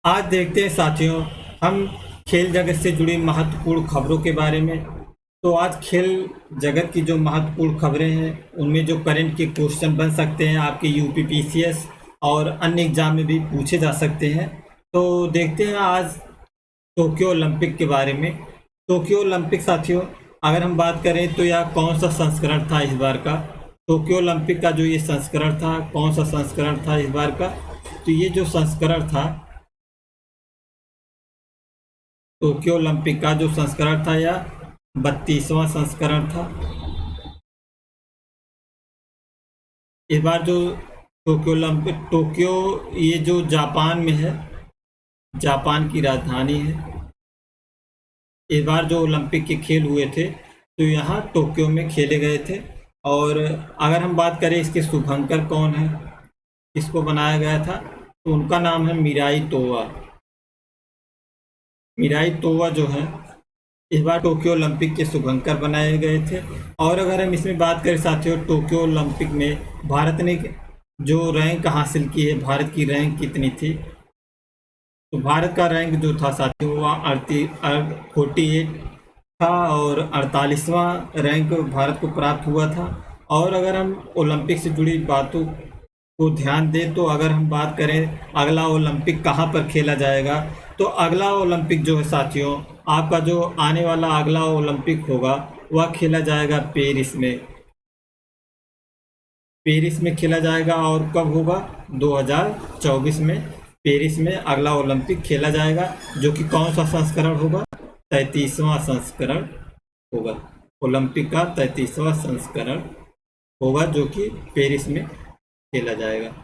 आज देखते हैं साथियों, हम खेल जगत से जुड़ी महत्वपूर्ण खबरों के बारे में। तो आज खेल जगत की जो महत्वपूर्ण खबरें हैं उनमें जो करंट के क्वेश्चन बन सकते हैं आपके यूपीपीसीएस और अन्य एग्जाम में भी पूछे जा सकते हैं। तो देखते हैं आज टोक्यो ओलंपिक के बारे में। टोक्यो ओलंपिक साथियों, अगर हम बात करें तो यह कौन सा संस्करण था इस बार का। टोक्यो ओलंपिक का जो ये संस्करण था, कौन सा संस्करण था इस बार का। तो ये जो संस्करण था टोक्यो ओलंपिक का जो संस्करण था यह 32वां संस्करण था। इस बार जो टोक्यो ओलंपिक, टोक्यो ये जो जापान में है, जापान की राजधानी है। इस बार जो ओलंपिक के खेल हुए थे तो यहाँ टोक्यो में खेले गए थे। और अगर हम बात करें इसके शुभंकर कौन है, इसको बनाया गया था, तो उनका नाम है मिराई तोवा। मिराई तोवा जो है इस बार टोक्यो ओलंपिक के शुभंकर बनाए गए थे। और अगर हम इसमें बात करें साथियों, टोक्यो ओलंपिक में भारत ने जो रैंक हासिल की है, भारत की रैंक कितनी थी। तो भारत का रैंक जो था साथियों वह 48 था और 48वां रैंक भारत को प्राप्त हुआ था। और अगर हम ओलंपिक से जुड़ी बातों को ध्यान दें तो अगर हम बात करें अगला ओलंपिक कहाँ पर खेला जाएगा, तो अगला ओलंपिक जो है साथियों, आपका जो आने वाला अगला ओलंपिक होगा वह खेला जाएगा पेरिस में। पेरिस में खेला जाएगा और कब होगा, 2024 में पेरिस में अगला ओलंपिक खेला जाएगा, जो कि कौन सा संस्करण होगा, 33वां संस्करण होगा। ओलंपिक का 33वां संस्करण होगा जो कि पेरिस में खेला जाएगा।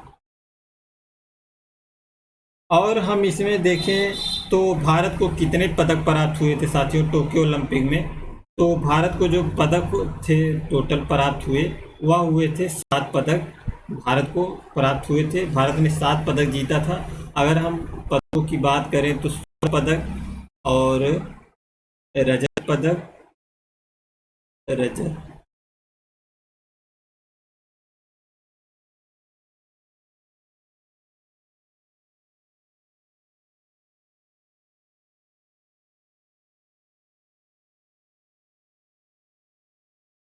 और हम इसमें देखें तो भारत को कितने पदक प्राप्त हुए थे साथियों टोक्यो ओलंपिक में। तो भारत को जो पदक थे टोटल प्राप्त हुए वह हुए थे 7 पदक भारत को प्राप्त हुए थे। भारत ने 7 पदक जीता था। अगर हम पदकों की बात करें तो स्वर्ण पदक और रजत पदक, रजत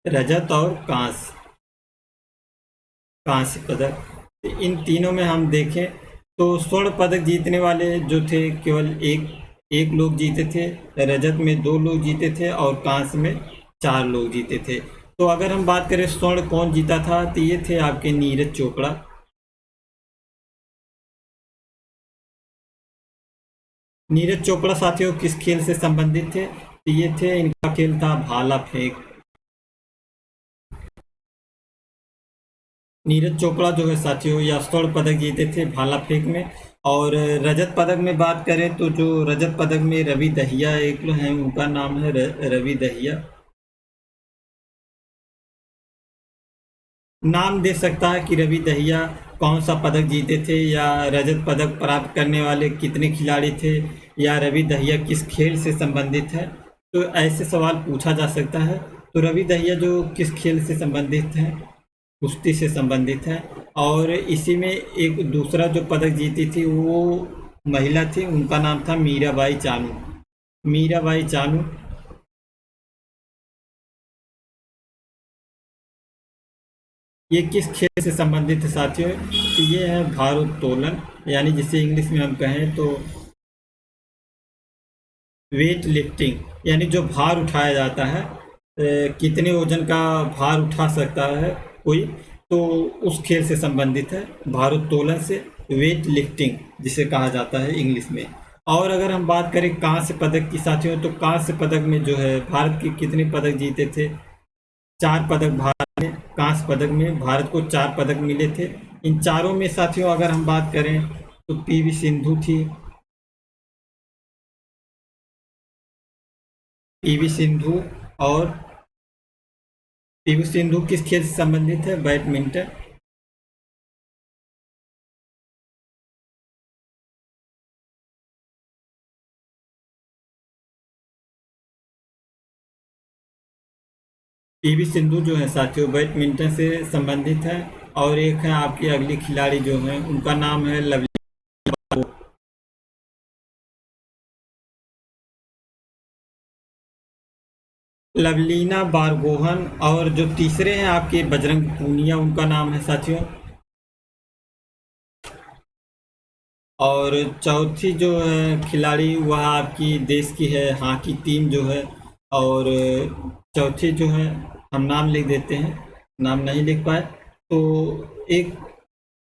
रजत और कांस्य पदक, इन तीनों में हम देखें तो स्वर्ण पदक जीतने वाले जो थे केवल एक लोग जीते थे, रजत में 2 लोग जीते थे और कांस्य में 4 लोग जीते थे। तो अगर हम बात करें स्वर्ण कौन जीता था, तो ये थे आपके नीरज चोपड़ा। नीरज चोपड़ा साथियों किस खेल से संबंधित थे, तो ये थे, इनका खेल था भाला फेंक। नीरज चोपड़ा जो है साथियों यह स्वर्ण पदक जीते थे भाला फेंक में। और रजत पदक में बात करें तो जो रजत पदक में रवि दहिया एक लोग हैं, उनका नाम है रवि दहिया। नाम दे सकता है कि रवि दहिया कौन सा पदक जीते थे, या रजत पदक प्राप्त करने वाले कितने खिलाड़ी थे, या रवि दहिया किस खेल से संबंधित है। तो ऐसे सवाल पूछा जा सकता है। तो रवि दहिया जो किस खेल से संबंधित है, कुश्ती से संबंधित है। और इसी में एक दूसरा जो पदक जीती थी वो महिला थी, उनका नाम था मीराबाई चानू। मीराबाई चानू ये किस खेल से संबंधित है साथियों, तो ये है भारोत्तोलन, यानी जिसे इंग्लिश में हम कहें तो वेट लिफ्टिंग, यानी जो भार उठाया जाता है, कितने वजन का भार उठा सकता है कोई, तो उस खेल से संबंधित है भारोत्तोलन से, वेट लिफ्टिंग जिसे कहा जाता है इंग्लिश में। और अगर हम बात करें कांस्य पदक की साथियों, तो कांस्य पदक में जो है भारत के कितने पदक जीते थे, 4 पदक भारत ने, कांस्य पदक में भारत को 4 पदक मिले थे। इन चारों में साथियों अगर हम बात करें तो पीवी सिंधु थी, पीवी सिंधु। और पीवी सिंधु किस खेल से संबंधित है, बैडमिंटन। पीवी सिंधु जो है साथियों बैडमिंटन से संबंधित है। और एक है आपकी अगली खिलाड़ी जो है उनका नाम है लवली। लवलीना बारगोहन, और जो तीसरे हैं आपके बजरंग पूनिया, उनका नाम है साथियों। और चौथी जो है खिलाड़ी वह आपकी देश की है हॉकी टीम जो है। और चौथी जो है हम नाम लिख देते हैं, नाम नहीं लिख पाए तो। एक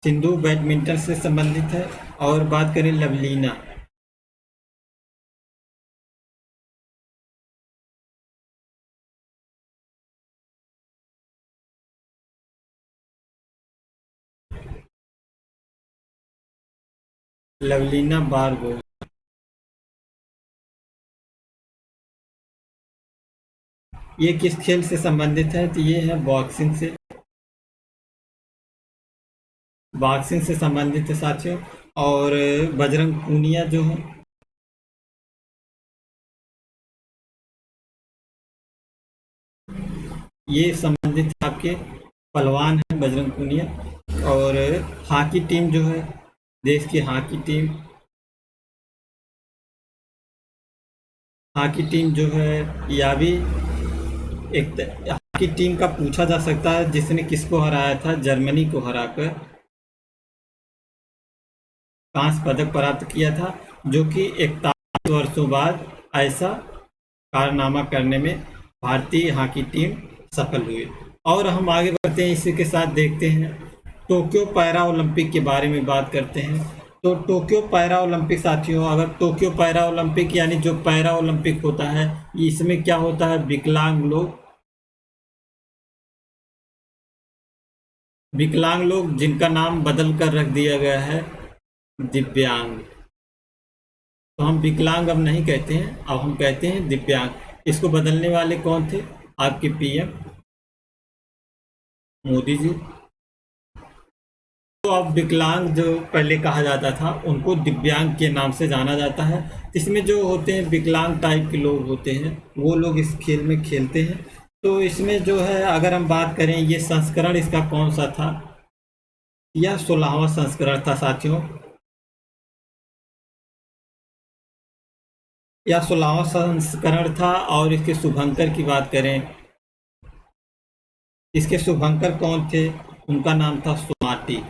सिंधु बैडमिंटन से संबंधित है। और बात करें लवलीना, लवलीना बारगोहन, ये किस खेल से संबंधित है? तो ये है बॉक्सिंग से, बॉक्सिंग से संबंधित है साथियों। और बजरंग पूनिया जो है, ये संबंधित आपके पहलवान हैं बजरंग पूनिया। और हॉकी टीम जो है, देश की हॉकी टीम, हॉकी टीम जो है या भी एक हॉकी टीम का पूछा जा सकता है जिसने किसको हराया था, जर्मनी को हराकर कांस्य पदक प्राप्त किया था, जो कि 41 वर्षों बाद ऐसा कारनामा करने में भारतीय हॉकी टीम सफल हुई। और हम आगे बढ़ते हैं, इसी के साथ देखते हैं टोक्यो पैरा ओलंपिक के बारे में बात करते हैं। तो टोक्यो पैरा ओलंपिक साथियों, अगर टोक्यो पैरा ओलंपिक यानी जो पैरा ओलंपिक होता है, इसमें क्या होता है, विकलांग लोग, विकलांग लोग जिनका नाम बदल कर रख दिया गया है दिव्यांग। तो हम विकलांग अब नहीं कहते हैं, अब हम कहते हैं दिव्यांग। इसको बदलने वाले कौन थे? आपके पीएम मोदी जी। तो अब विकलांग जो पहले कहा जाता था, उनको दिव्यांग के नाम से जाना जाता है। इसमें जो होते हैं विकलांग टाइप के लोग होते हैं, वो लोग इस खेल में खेलते हैं। तो इसमें जो है अगर हम बात करें, ये संस्करण इसका कौन सा था? यह 16वां संस्करण था साथियों। यह 16वां संस्करण था। और इसके शुभंकर की बात करें, इसके शुभंकर कौन थे? उनका नाम था सोमाटी।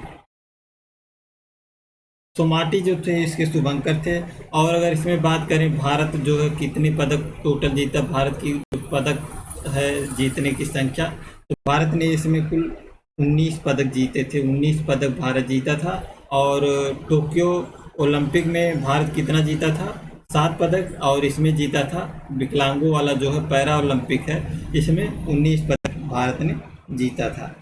सोमाटी जो थे इसके शुभंकर थे। और अगर इसमें बात करें भारत जो है कितने पदक टोटल जीता, भारत की जो पदक है जीतने की संख्या, तो भारत ने इसमें कुल 19 पदक जीते थे, 19 पदक भारत जीता था। और टोक्यो ओलंपिक में भारत कितना जीता था? 7 पदक। और इसमें जीता था विकलांगों वाला जो है पैरा ओलंपिक है, इसमें 19 पदक भारत ने जीता था।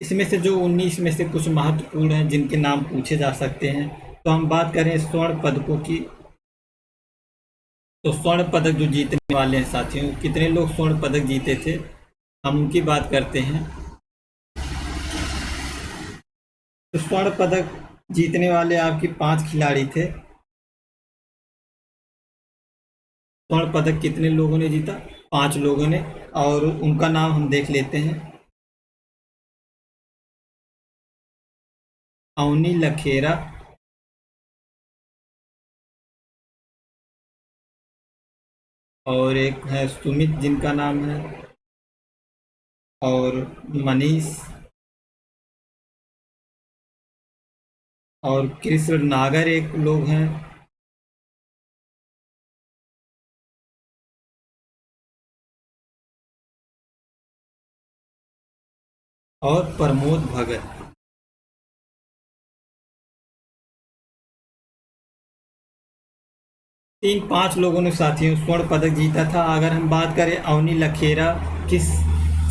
इसमें से जो 19 में से कुछ महत्वपूर्ण हैं जिनके नाम पूछे जा सकते हैं, तो हम बात करें स्वर्ण पदकों की। तो स्वर्ण पदक जो जीतने वाले हैं साथियों, कितने लोग स्वर्ण पदक जीते थे, हम उनकी बात करते हैं। तो स्वर्ण पदक जीतने वाले आपके 5 खिलाड़ी थे। स्वर्ण पदक कितने लोगों ने जीता? 5 लोगों ने। और उनका नाम हम देख लेते हैं। अवनी लखेरा, और एक है सुमित जिनका नाम है, और मनीष, और कृष्ण नागर एक लोग हैं, और प्रमोद भगत। इन 5 लोगों ने साथियों स्वर्ण पदक जीता था। अगर हम बात करें अवनी लखेरा किस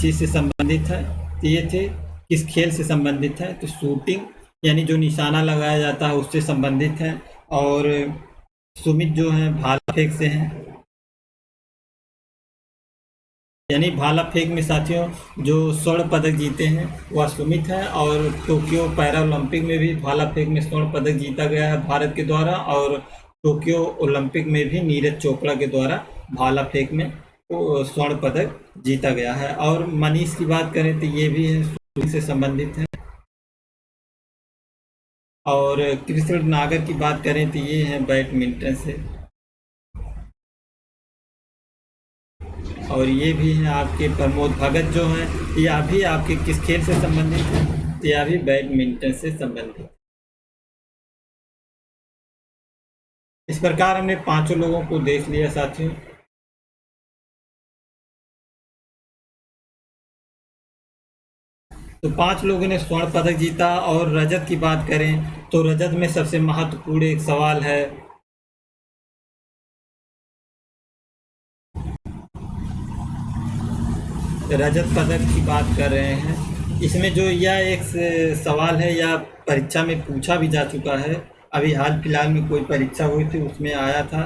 चीज़ से संबंधित है, तो ये थे किस खेल से संबंधित है, तो शूटिंग यानी जो निशाना लगाया जाता है उससे संबंधित है। और सुमित जो है भाला फेंक से हैं, यानी भाला फेंक में साथियों जो स्वर्ण पदक जीते हैं वह सुमित है। और टोक्यो पैरा ओलंपिक में भी भाला फेंक में स्वर्ण पदक जीता गया है भारत के द्वारा। और टोक्यो ओलंपिक में भी नीरज चोपड़ा के द्वारा भाला फेंक में स्वर्ण पदक जीता गया है। और मनीष की बात करें तो ये भी है शूटिंग से संबंधित है। और कृष्ण नागर की बात करें तो ये है बैडमिंटन से। और ये भी हैं आपके प्रमोद भगत जो हैं, यह भी आपके किस खेल से संबंधित है? तो यह भी बैडमिंटन से संबंधित। इस प्रकार हमने पांचों लोगों को देख लिया साथियों। तो पांच लोगों ने स्वर्ण पदक जीता। और रजत की बात करें तो रजत में सबसे महत्वपूर्ण एक सवाल है, रजत पदक की बात कर रहे हैं। इसमें जो यह एक सवाल है, या परीक्षा में पूछा भी जा चुका है। अभी हाल फिलहाल में कोई परीक्षा हुई थी, उसमें आया था।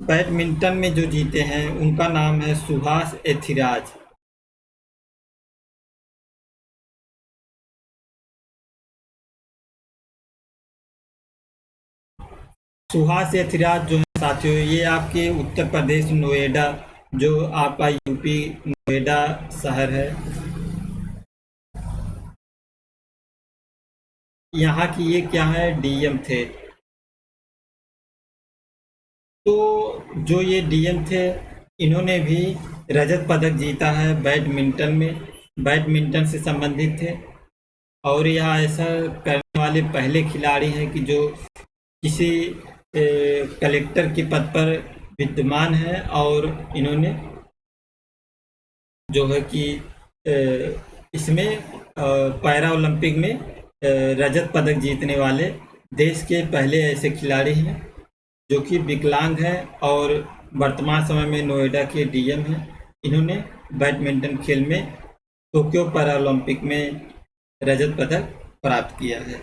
बैडमिंटन में जो जीते हैं उनका नाम है सुभाष एथिराज। सुहास एथिराज जो है साथियों, ये आपके उत्तर प्रदेश नोएडा, जो आपका यूपी नोएडा शहर है, यहाँ की ये क्या है, डीएम थे। तो जो ये डीएम थे, इन्होंने भी रजत पदक जीता है बैडमिंटन में, बैडमिंटन से संबंधित थे। और यह ऐसा करने वाले पहले खिलाड़ी हैं कि जो किसी कलेक्टर के पद पर विद्यमान है, और इन्होंने जो है कि इसमें पैरा ओलंपिक में रजत पदक जीतने वाले देश के पहले ऐसे खिलाड़ी हैं जो कि विकलांग हैं और वर्तमान समय में नोएडा के डीएम हैं। इन्होंने बैडमिंटन खेल में टोक्यो पैरा ओलंपिक में रजत पदक प्राप्त किया है।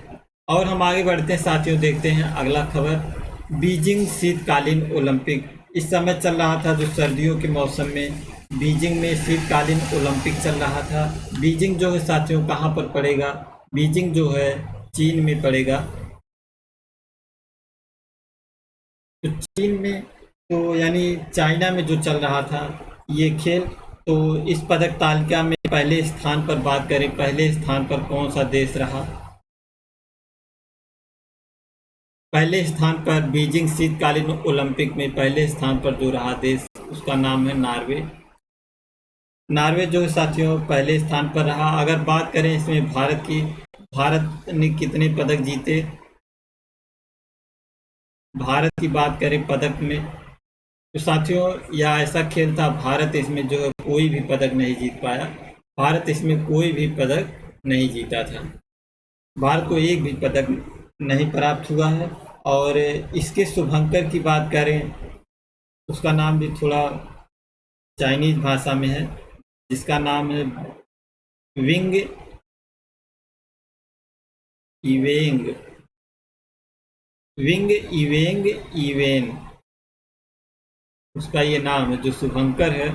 और हम आगे बढ़ते हैं साथियों, देखते हैं अगला खबर। बीजिंग शीतकालीन ओलंपिक इस समय चल रहा था, जो सर्दियों के मौसम में बीजिंग में शीतकालीन ओलंपिक चल रहा था। बीजिंग जो है साथियों कहाँ पर पड़ेगा? बीजिंग जो है चीन में पड़ेगा। तो चीन में, तो यानी चाइना में जो चल रहा था ये खेल। तो इस पदक तालिका में पहले स्थान पर बात करें, पहले स्थान पर कौन सा देश रहा? पहले स्थान पर बीजिंग शीतकालीन ओलंपिक में पहले स्थान पर जो रहा देश, उसका नाम है नॉर्वे। नॉर्वे जो साथियों पहले स्थान पर रहा। अगर बात करें इसमें भारत की, भारत ने कितने पदक जीते? भारत की बात करें पदक में, तो साथियों यह ऐसा खेल था, भारत इसमें जो है कोई भी पदक नहीं जीत पाया। भारत इसमें कोई भी पदक नहीं जीता था। भारत को एक भी पदक नहीं प्राप्त हुआ है। और इसके शुभंकर की बात करें, उसका नाम भी थोड़ा चाइनीज भाषा में है, जिसका नाम है विंग इवेंग, विंग इवेंग इवेन, उसका ये नाम है। जो शुभंकर है,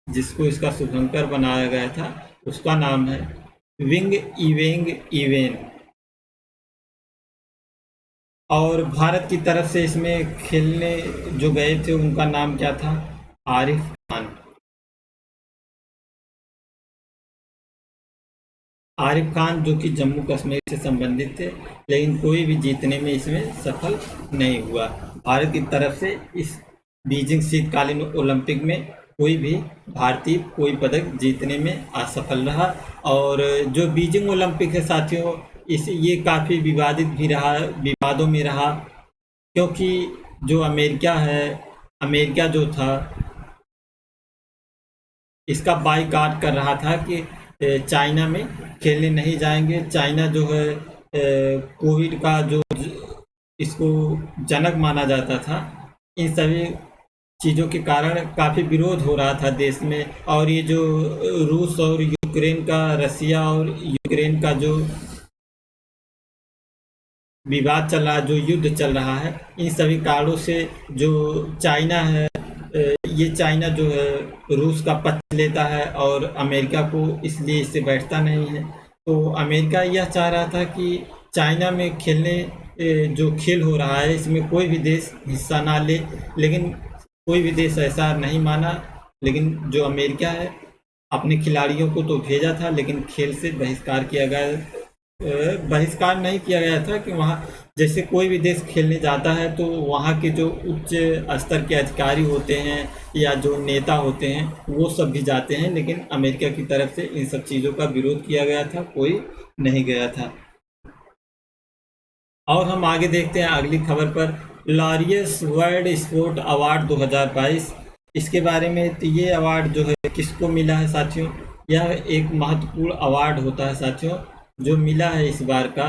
जिसको इसका शुभंकर बनाया गया था, उसका नाम है विंग इवेंग इवेन। और भारत की तरफ से इसमें खेलने जो गए थे उनका नाम क्या था? आरिफ खान। आरिफ खान जो कि जम्मू कश्मीर से संबंधित थे, लेकिन कोई भी जीतने में इसमें सफल नहीं हुआ। भारत की तरफ से इस बीजिंग शीतकालीन ओलंपिक में कोई भी भारतीय कोई पदक जीतने में असफल रहा। और जो बीजिंग ओलंपिक है साथियों, ये काफ़ी विवादित भी रहा, विवादों में रहा, क्योंकि जो अमेरिका है, अमेरिका जो था इसका बाइकआउट कर रहा था कि चाइना में खेलने नहीं जाएंगे। चाइना जो है कोविड का जो इसको जनक माना जाता था, इन सभी चीज़ों के कारण काफ़ी विरोध हो रहा था देश में। और ये जो रूस और यूक्रेन का, रसिया और यूक्रेन का जो विवाद चल रहा, जो युद्ध चल रहा है, इन सभी कारणों से जो चाइना है, ये चाइना जो है रूस का पक्ष लेता है और अमेरिका को इसलिए इससे बैठता नहीं है। तो अमेरिका यह चाह रहा था कि चाइना में खेलने जो खेल हो रहा है इसमें कोई भी देश हिस्सा ना ले, लेकिन कोई भी देश ऐसा नहीं माना। लेकिन जो अमेरिका है, अपने खिलाड़ियों को तो भेजा था, लेकिन खेल से बहिष्कार किया गया, बहिष्कार नहीं किया गया था कि वहाँ जैसे कोई भी देश खेलने जाता है तो वहाँ के जो उच्च स्तर के अधिकारी होते हैं या जो नेता होते हैं वो सब भी जाते हैं, लेकिन अमेरिका की तरफ से इन सब चीज़ों का विरोध किया गया था, कोई नहीं गया था। और हम आगे देखते हैं अगली खबर पर, लॉरियस वर्ल्ड स्पोर्ट अवार्ड 2022। इसके बारे में तो ये अवार्ड जो है किसको मिला है साथियों, यह एक महत्वपूर्ण अवार्ड होता है साथियों जो मिला है इस बार का।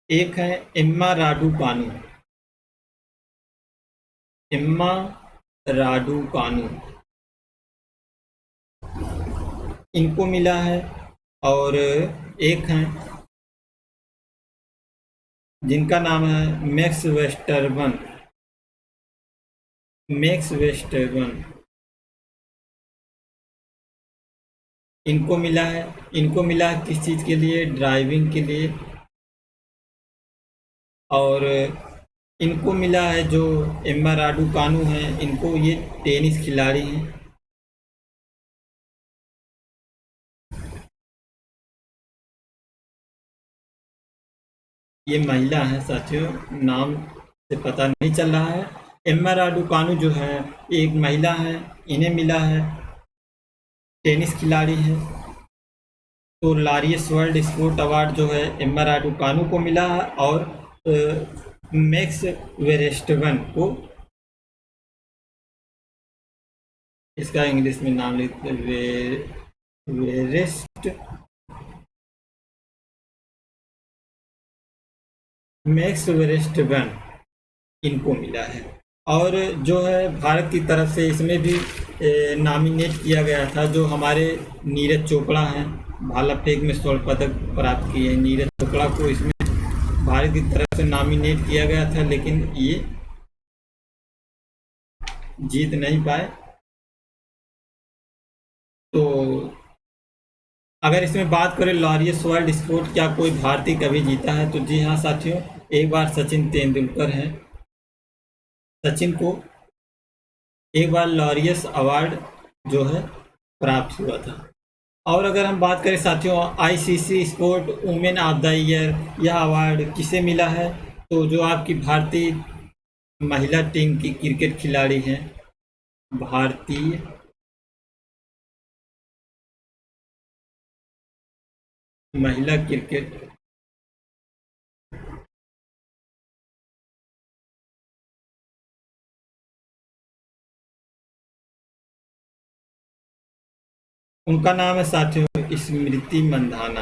एक है एम्मा राडुकानु, एम्मा राडुकानु इनको मिला है। और एक हैं जिनका नाम है मैक्स वेस्टरबन, मैक्स वेस्टरबन इनको मिला है। इनको मिला है किस चीज़ के लिए, ड्राइविंग के लिए। और इनको मिला है जो एम्मा राडुकानु हैं, इनको ये टेनिस खिलाड़ी हैं। ये महिला है साथियों, नाम से पता नहीं चल रहा है। एम्मा राडुकानु जो है एक महिला है, इन्हें मिला है, टेनिस खिलाड़ी है। तो लॉरियस वर्ल्ड स्पोर्ट अवार्ड जो है एम्मा राडुकानु को मिला है और मैक्स वेरेस्टवन को, इसका इंग्लिश में नाम लिखते वेरेस्ट, मैक्स वेरेस्टवन इनको मिला है। और जो है भारत की तरफ से इसमें भी नॉमिनेट किया गया था जो हमारे नीरज चोपड़ा हैं, भाला फेंक में स्वर्ण पदक प्राप्त किए हैं। नीरज चोपड़ा को इसमें भारत की तरफ से नॉमिनेट किया गया था, लेकिन ये जीत नहीं पाए। तो अगर इसमें बात करें लॉरियस वर्ल्ड स्पोर्ट क्या कोई भारतीय कभी जीता है, तो जी हाँ साथियों, एक बार सचिन तेंदुलकर हैं। सचिन को एक बार लॉरियस अवार्ड जो है प्राप्त हुआ था। और अगर हम बात करें साथियों ICC sport women of the year, यह अवार्ड किसे मिला है, तो जो आपकी भारतीय महिला टीम की क्रिकेट खिलाड़ी हैं, भारतीय महिला क्रिकेट उनका नाम है साथियों स्मृति मंधाना।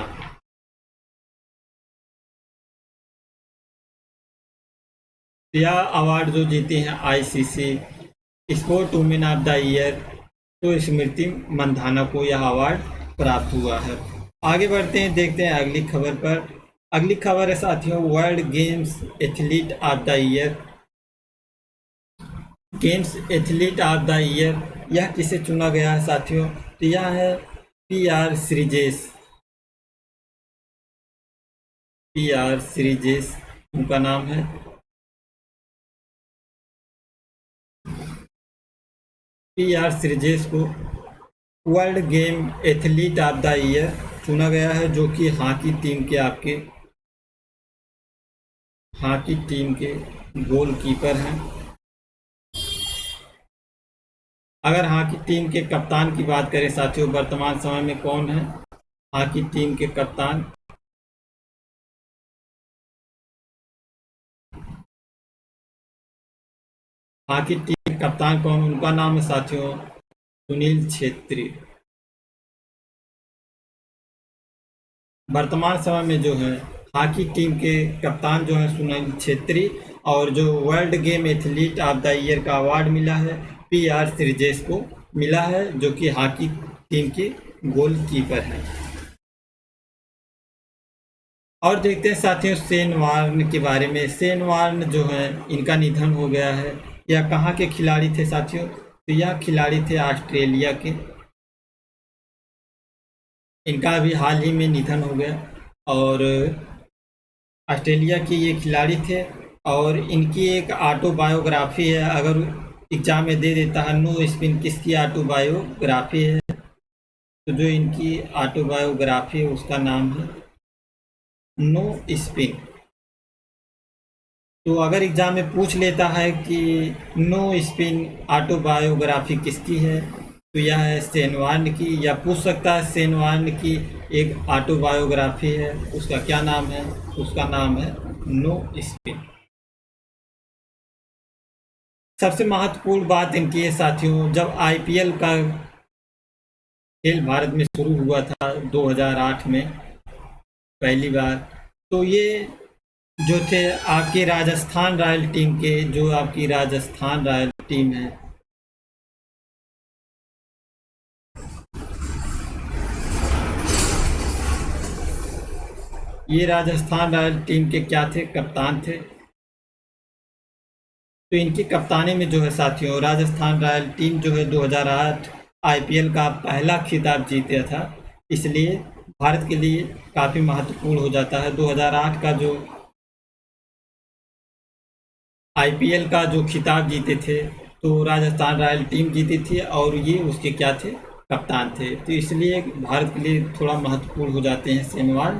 यह अवार्ड जो जीते हैं ICC sport women of the year, तो स्मृति मंधाना को यह अवार्ड प्राप्त हुआ है। आगे बढ़ते हैं, देखते हैं अगली खबर पर। अगली खबर है साथियों world games athlete of the year. Games athlete of the year यह किसे चुना गया है साथियों, तो यह है पीआर श्रीजेश, पीआर श्रीजेश उनका नाम है। पीआर श्रीजेश को world game athlete of the year चुना गया है, जो कि हॉकी टीम के आपके हॉकी टीम के गोलकीपर हैं। अगर हॉकी टीम के कप्तान की बात करें साथियों, वर्तमान समय में कौन है हॉकी टीम के कप्तान, हॉकी टीम के कप्तान कौन, उनका नाम है साथियों सुनील छेत्री। वर्तमान समय में जो है हॉकी टीम के कप्तान जो है सुनील छेत्री, और जो world game athlete of the year का अवार्ड मिला है पीआर श्रीजेश को मिला है, जो कि हॉकी टीम के गोलकीपर हैं। और देखते हैं साथियों शेन वार्न के बारे में। शेन वार्न जो है इनका निधन हो गया है। यह कहाँ के खिलाड़ी थे साथियों, तो यह खिलाड़ी थे ऑस्ट्रेलिया के। इनका अभी हाल ही में निधन हो गया, और ऑस्ट्रेलिया के ये खिलाड़ी थे। और इनकी एक ऑटोबायोग्राफी है, अगर एग्जाम में दे देता है नो स्पिन किसकी ऑटोबायोग्राफी है, तो जो इनकी ऑटोबायोग्राफी है उसका नाम है नो स्पिन। तो अगर एग्जाम में पूछ लेता है कि नो स्पिन ऑटोबायोग्राफी किसकी है, तो यह है सेनवान की। या पूछ सकता है सेनवान की एक ऑटोबायोग्राफी है, उसका क्या नाम है, उसका नाम है नो स्पिन। सबसे महत्वपूर्ण बात इनकी है साथियों, जब आईपीएल का खेल भारत में शुरू हुआ था 2008 में पहली बार, तो ये जो थे आपकी राजस्थान रॉयल टीम के, जो आपकी राजस्थान रॉयल टीम है, ये राजस्थान रॉयल टीम के क्या थे, कप्तान थे। तो इनकी कप्तानी में जो है साथियों, राजस्थान रॉयल टीम जो है 2008 आईपीएल का पहला खिताब जीता था, इसलिए भारत के लिए काफ़ी महत्वपूर्ण हो जाता है। 2008 का जो आईपीएल का जो खिताब जीते थे, तो राजस्थान रॉयल टीम जीती थी और ये उसके क्या थे, कप्तान थे। तो इसलिए भारत के लिए थोड़ा महत्वपूर्ण हो जाते हैं सेनवाल।